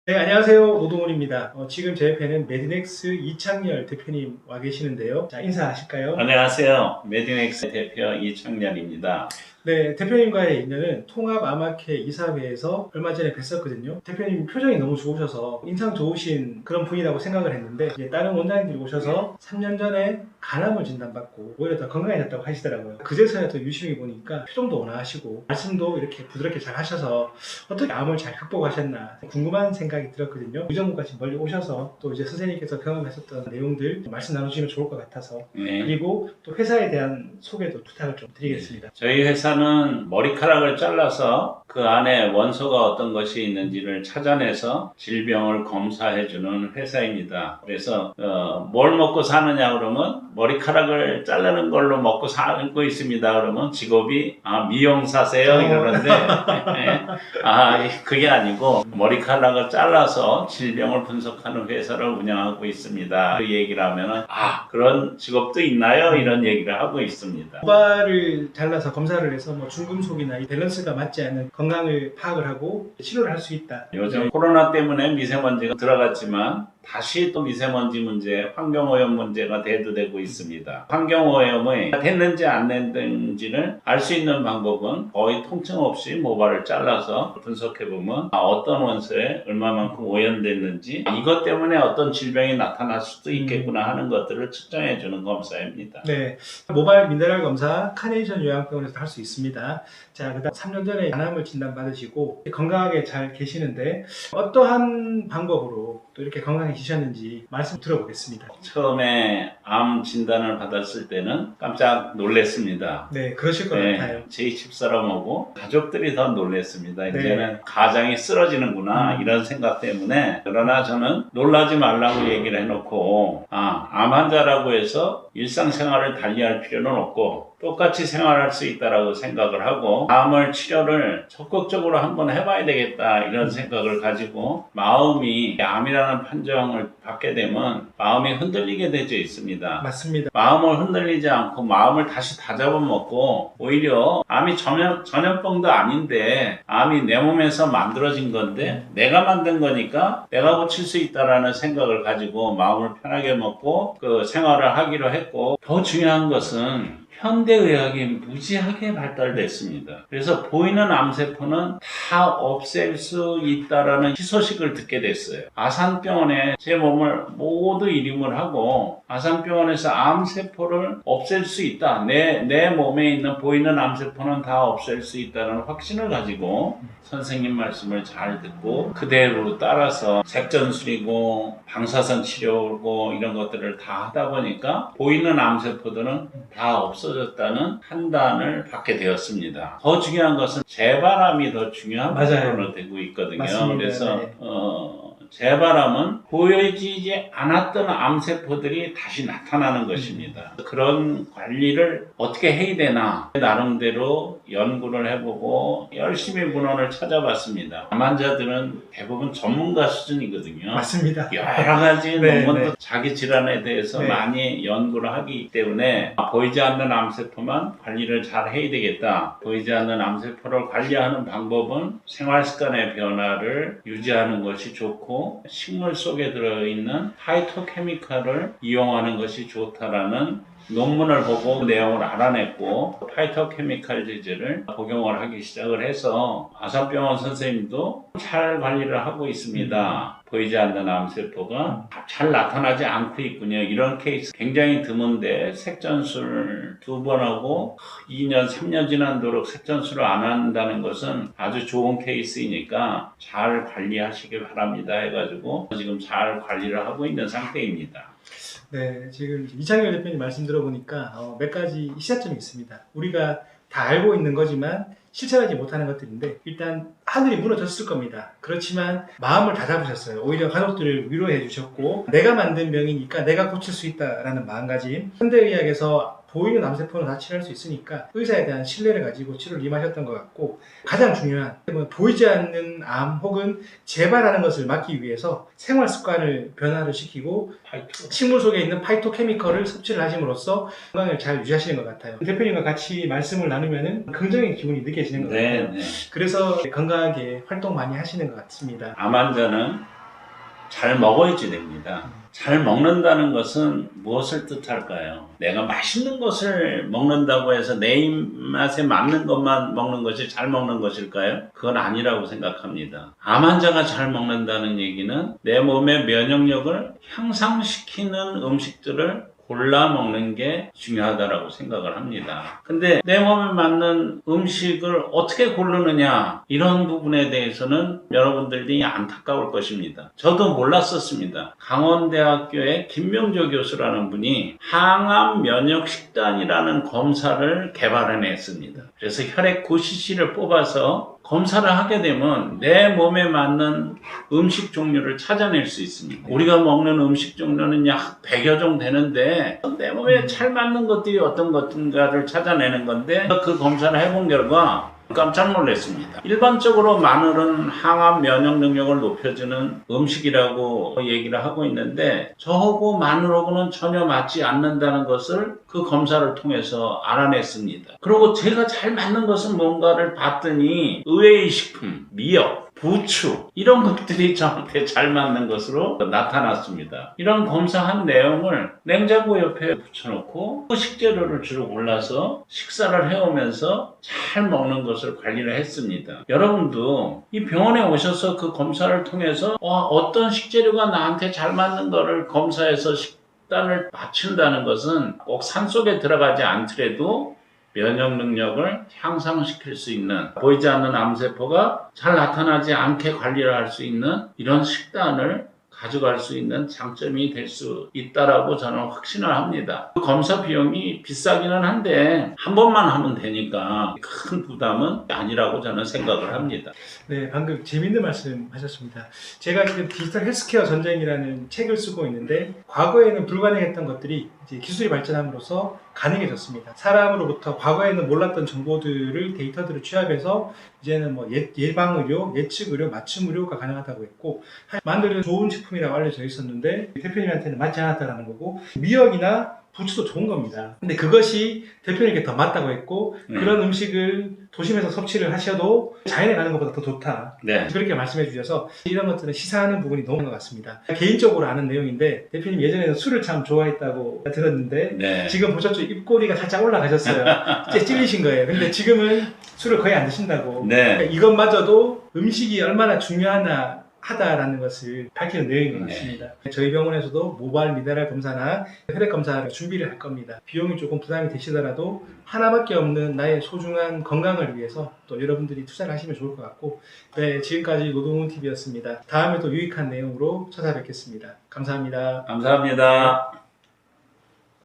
네, 안녕하세요. 노동훈입니다. 지금 제 옆에는 메디넥스 이창열 대표님 와 계시는데요. 자, 인사하실까요? 안녕하세요. 메디넥스 대표 이창렬입니다. 네, 대표님과의 인연은 통합아마케 이사회에서 얼마 전에 뵀었거든요. 대표님 표정이 너무 좋으셔서 인상 좋으신 그런 분이라고 생각을 했는데 이제 다른 원장님들이 오셔서 3년 전에 간암을 진단받고 오히려 더 건강해졌다고 하시더라고요. 그제서야 더 유심히 보니까 표정도 온화하시고 말씀도 이렇게 부드럽게 잘 하셔서 어떻게 암을 잘 극복하셨나 궁금한 생각이 들었거든요. 그 정도까지 멀리 오셔서 또 이제 선생님께서 경험하셨던 내용들 말씀 나누시면 좋을 것 같아서 네. 그리고 또 회사에 대한 소개도 부탁을 좀 드리겠습니다. 저희 회사는 머리카락을 잘라서 그 안에 원소가 어떤 것이 있는지를 찾아내서 질병을 검사해주는 회사입니다. 그래서 뭘 먹고 사느냐 그러면 머리카락을 자르는 걸로 먹고 살고 있습니다. 그러면 직업이 미용사세요 이러는데 그게 아니고 머리카락을 잘라서 질병을 분석하는 회사를 운영하고 있습니다. 그 얘기를 하면은 그런 직업도 있나요? 이런 얘기를 하고 있습니다. 모발을 잘라서 검사를 해서 뭐 중금속이나 이 밸런스가 맞지 않는 건강을 파악을 하고 치료를 할 수 있다. 요즘 코로나 때문에 미세먼지가 들어갔지만 다시 또 미세먼지 문제, 환경오염 문제가 대두되고 있습니다. 환경오염이 됐는지 안 됐는지를 알 수 있는 방법은 거의 통증 없이 모발을 잘라서 분석해보면 어떤 원소에 얼마만큼 오염됐는지 이것 때문에 어떤 질병이 나타날 수도 있겠구나 하는 것들을 측정해주는 검사입니다. 네, 모발 미네랄 검사 카네이션 요양병원에서 할 수 있습니다. 자, 그다음 3년 전에 간암을 진단받으시고 건강하게 잘 계시는데 어떠한 방법으로 또 이렇게 건강해지셨는지 말씀 들어보겠습니다. 처음에 암 진단을 받았을 때는 깜짝 놀랐습니다. 네, 그러실 것 같아요. 제 집사람하고 가족들이 더 놀랐습니다. 네. 이제는 가장이 쓰러지는구나 이런 생각 때문에. 그러나 저는 놀라지 말라고 얘기를 해놓고 암 환자라고 해서 일상생활을 달리할 필요는 없고 똑같이 생활할 수 있다라고 생각을 하고 암을 치료를 적극적으로 한번 해봐야 되겠다 이런 생각을 가지고 마음이 암이라는 판정을 받게 되면 마음이 흔들리게 되어 있습니다. 맞습니다. 마음을 흔들리지 않고 마음을 다시 다잡아먹고 오히려 암이 전염병도 아닌데 암이 내 몸에서 만들어진 건데 내가 만든 거니까 내가 고칠 수 있다라는 생각을 가지고 마음을 편하게 먹고 그 생활을 하기로 했고, 더 중요한 것은 현대의학이 무지하게 발달됐습니다. 그래서 보이는 암세포는 다 없앨 수 있다라는 희소식을 듣게 됐어요. 아산병원에 제 몸을 모두 이림을 하고 아산병원에서 암세포를 없앨 수 있다. 내 몸에 있는 보이는 암세포는 다 없앨 수 있다는 확신을 가지고 선생님 말씀을 잘 듣고 그대로 따라서 색전술이고 방사선 치료고 이런 것들을 다 하다 보니까 보이는 암세포들은 다 없어졌다는 판단을 받게 되었습니다. 더 중요한 것은 재발암이 더 중요한 부분으로 되고 있거든요. 맞습니다. 그래서 네. 재발암은 보여지지 않았던 암세포들이 다시 나타나는 것입니다. 그런 관리를 어떻게 해야 되나 나름대로 연구를 해보고 열심히 문헌을 찾아봤습니다. 암 환자들은 대부분 전문가 수준이거든요. 맞습니다. 여러 가지 네, 논문도 자기 질환에 대해서 많이 연구를 하기 때문에 보이지 않는 암세포만 관리를 잘 해야 되겠다. 보이지 않는 암세포를 관리하는 방법은 생활습관의 변화를 유지하는 것이 좋고 식물 속에 들어있는 파이토케미칼을 이용하는 것이 좋다라는 논문을 보고 내용을 알아냈고 파이토케미칼 제제를 복용을 하기 시작을 해서 아산병원 선생님도 잘 관리를 하고 있습니다. 보이지 않는 암세포가 잘 나타나지 않고 있군요. 이런 케이스 굉장히 드문데 색전술 2번 하고 2년, 3년 지난도록 색전술을 안 한다는 것은 아주 좋은 케이스이니까 잘 관리하시길 바랍니다 해가지고 지금 잘 관리를 하고 있는 상태입니다. 네, 지금 이창열 대표님 말씀 들어보니까 몇 가지 시사점이 있습니다. 우리가 다 알고 있는 거지만 실천하지 못하는 것들인데 일단 하늘이 무너졌을 겁니다. 그렇지만 마음을 다 잡으셨어요. 오히려 가족들을 위로해 주셨고 내가 만든 병이니까 내가 고칠 수 있다라는 마음가짐. 현대의학에서 보이는 암세포는 다 치료할 수 있으니까 의사에 대한 신뢰를 가지고 치료를 임하셨던 것 같고 가장 중요한 보이지 않는 암 혹은 재발하는 것을 막기 위해서 생활 습관을 변화를 시키고 식물 속에 있는 파이토케미컬을 섭취를 하심으로써 건강을 잘 유지하시는 것 같아요. 대표님과 같이 말씀을 나누면 긍정의 기분이 느껴지는 것 같아요. 그래서 건강하게 활동 많이 하시는 것 같습니다. 암 환자는 잘 먹어야지 됩니다. 잘 먹는다는 것은 무엇을 뜻할까요? 내가 맛있는 것을 먹는다고 해서 내 입맛에 맞는 것만 먹는 것이 잘 먹는 것일까요? 그건 아니라고 생각합니다. 암 환자가 잘 먹는다는 얘기는 내 몸의 면역력을 향상시키는 음식들을 골라 먹는 게 중요하다고 생각을 합니다. 근데 내 몸에 맞는 음식을 어떻게 고르느냐, 이런 부분에 대해서는 여러분들이 안타까울 것입니다. 저도 몰랐었습니다. 강원대학교의 김명조 교수라는 분이 항암 면역 식단이라는 검사를 개발해냈습니다. 그래서 혈액 9cc를 뽑아서 검사를 하게 되면 내 몸에 맞는 음식 종류를 찾아낼 수 있습니다. 우리가 먹는 음식 종류는 약 100여 종 되는데 내 몸에 잘 맞는 것들이 어떤 것인가를 찾아내는 건데, 그 검사를 해본 결과 깜짝 놀랐습니다. 일반적으로 마늘은 항암 면역 능력을 높여주는 음식이라고 얘기를 하고 있는데, 저하고 마늘하고는 전혀 맞지 않는다는 것을 그 검사를 통해서 알아냈습니다. 그리고 제가 잘 맞는 것은 뭔가를 봤더니 의외의 식품, 미역, 부추, 이런 것들이 저한테 잘 맞는 것으로 나타났습니다. 이런 검사한 내용을 냉장고 옆에 붙여놓고 그 식재료를 주로 골라서 식사를 해오면서 잘 먹는 것을 관리를 했습니다. 여러분도 이 병원에 오셔서 그 검사를 통해서 어떤 식재료가 나한테 잘 맞는 거를 검사해서 식단을 맞춘다는 것은 꼭 산속에 들어가지 않더라도 면역 능력을 향상시킬 수 있는, 보이지 않는 암세포가 잘 나타나지 않게 관리를 할 수 있는 이런 식단을 가져갈 수 있는 장점이 될 수 있다라고 저는 확신을 합니다. 그 검사 비용이 비싸기는 한데 한 번만 하면 되니까 큰 부담은 아니라고 저는 생각을 합니다. 네, 방금 재밌는 말씀 하셨습니다. 제가 지금 디지털 헬스케어 전쟁이라는 책을 쓰고 있는데, 과거에는 불가능했던 것들이 이제 기술이 발전함으로써 가능해졌습니다. 사람으로부터 과거에는 몰랐던 정보들을, 데이터들을 취합해서 이제는 뭐 예방의료, 예측의료, 맞춤의료가 가능하다고 했고, 마늘은 좋은 식품이라고 알려져 있었는데 대표님한테는 맞지 않았다는 거고, 미역이나 부추도 좋은 겁니다. 근데 그것이 대표님께 더 맞다고 했고, 그런 음식을 도심에서 섭취를 하셔도 자연에 가는 것보다 더 좋다. 네. 그렇게 말씀해 주셔서 이런 것들은 시사하는 부분이 너무 많은 것 같습니다. 개인적으로 아는 내용인데, 대표님 예전에는 술을 참 좋아했다고 들었는데 네. 지금 보셨죠? 입꼬리가 살짝 올라가셨어요. 이제 찔리신 거예요. 근데 지금은 술을 거의 안 드신다고. 네. 그러니까 이것마저도 음식이 얼마나 중요하다라는 것을 밝히는 내용인 것 같습니다. 저희 병원에서도 모발 미네랄 검사나 혈액 검사 준비를 할 겁니다. 비용이 조금 부담이 되시더라도 하나밖에 없는 나의 소중한 건강을 위해서 또 여러분들이 투자를 하시면 좋을 것 같고, 네, 지금까지 노동훈 TV였습니다. 다음에 또 유익한 내용으로 찾아뵙겠습니다. 감사합니다. 감사합니다.